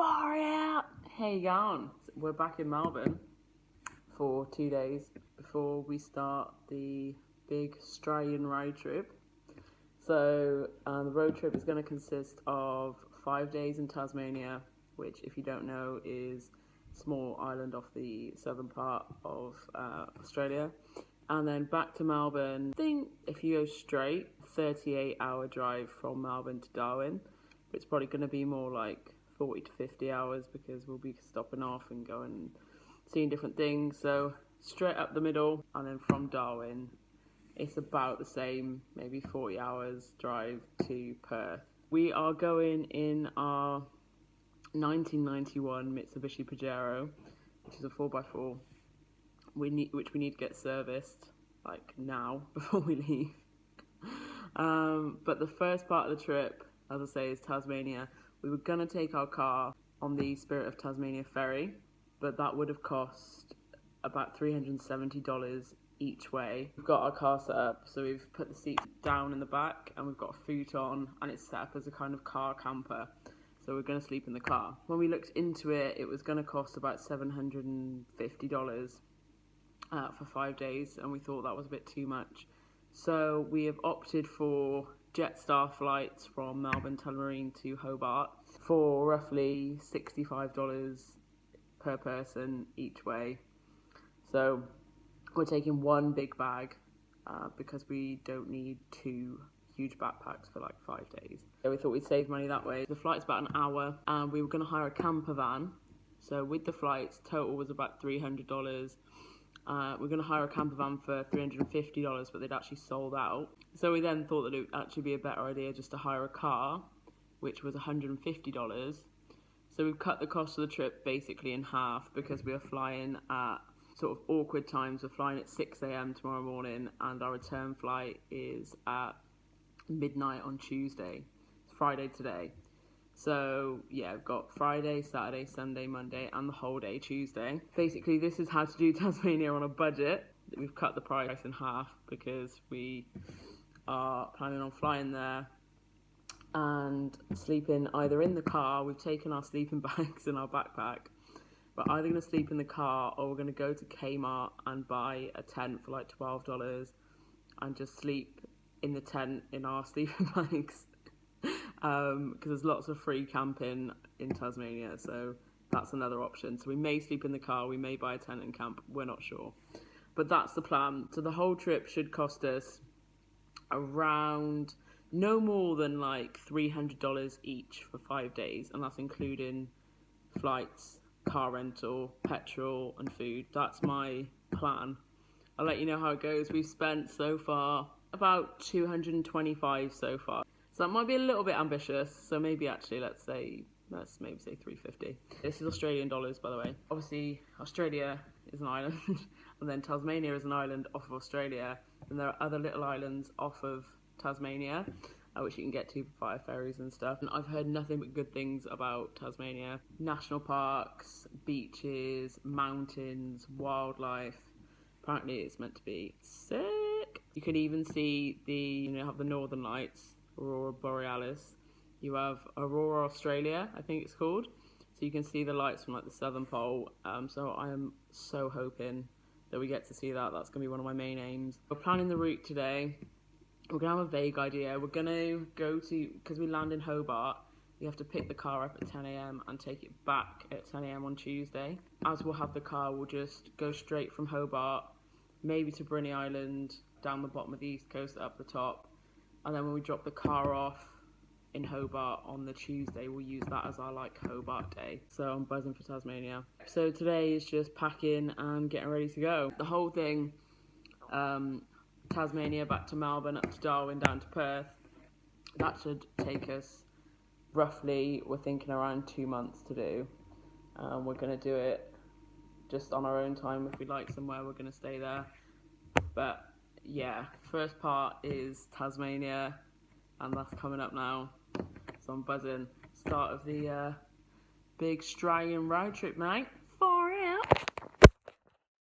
Far out! Hey, going? We're back in Melbourne for 2 days before we start the big Australian road trip. So the road trip is going to consist of 5 days in Tasmania, which, if you don't know, is a small island off the southern part of Australia. And then back to Melbourne. I think if you go straight, 38-hour drive from Melbourne to Darwin. It's probably going to be more like 40 to 50 hours because we'll be stopping off and going and seeing different things. So straight up the middle, and then from Darwin, it's about the same, maybe 40 hours drive to Perth. We are going in our 1991 Mitsubishi Pajero, which is a 4x4. Which we need to get serviced like now before we leave. But the first part of the trip, as I say, is Tasmania. We were gonna take our car on the Spirit of Tasmania ferry, but that would have cost about $370 each way. We've got our car set up, so we've put the seats down in the back and we've got a futon, and it's set up as a kind of car camper. So we're gonna sleep in the car. When we looked into it, it was gonna cost about $750 for 5 days, and we thought that was a bit too much. So we have opted for Jetstar flights from Melbourne Tullamarine to Hobart for roughly $65 per person each way. So we're taking one big bag because we don't need two huge backpacks for like 5 days. So we thought we'd save money that way. The flight's about an hour, and we were going to hire a camper van. So with the flights, total was about $300. We're going to hire a camper van for $350, but they'd actually sold out. So we then thought that it would actually be a better idea just to hire a car, which was $150. So we've cut the cost of the trip basically in half because we are flying at sort of awkward times. We're flying at 6 a.m. tomorrow morning, and our return flight is at midnight on Tuesday. It's Friday today. So yeah, we've got Friday, Saturday, Sunday, Monday, and the whole day Tuesday. Basically, this is how to do Tasmania on a budget. We've cut the price in half because we are planning on flying there and sleeping either in the car. We've taken our sleeping bags in our backpack. We're either going to sleep in the car, or we're going to go to Kmart and buy a tent for like $12 and just sleep in the tent in our sleeping bags. Because there's lots of free camping in Tasmania, so that's another option. So we may sleep in the car, we may buy a tent and camp, we're not sure. But that's the plan. So the whole trip should cost us around no more than like $300 each for 5 days, and that's including flights, car rental, petrol and food. That's my plan. I'll let you know how it goes. We've spent so far about $225 so far. So that might be a little bit ambitious, so maybe actually let's maybe say $350. This is Australian dollars, by the way. Obviously, Australia is an island, and then Tasmania is an island off of Australia, and there are other little islands off of Tasmania, which you can get to via ferries and stuff. And I've heard nothing but good things about Tasmania. National parks, beaches, mountains, wildlife. Apparently it's meant to be sick. You can even see have the Northern Lights, Aurora Borealis. You have Aurora Australia, I think it's called. So you can see the lights from like the southern pole. So I am so hoping that we get to see that. That's going to be one of my main aims. We're planning the route today. We're going to have a vague idea. We're going to go to, because we land in Hobart, we have to pick the car up at 10 a.m. and take it back at 10 a.m. on Tuesday. As we'll have the car, we'll just go straight from Hobart, maybe to Bruny Island, down the bottom of the east coast, up the top. And then when we drop the car off in Hobart on the Tuesday, we'll use that as our like Hobart day. So I'm buzzing for Tasmania. So today is just packing and getting ready to go. The whole thing, Tasmania back to Melbourne, up to Darwin, down to Perth, that should take us roughly, we're thinking around 2 months to do. We're going to do it just on our own time. If we like somewhere, we're going to stay there. But yeah, first part is Tasmania, and that's coming up now. So I'm buzzing. Start of the big Australian road trip, mate.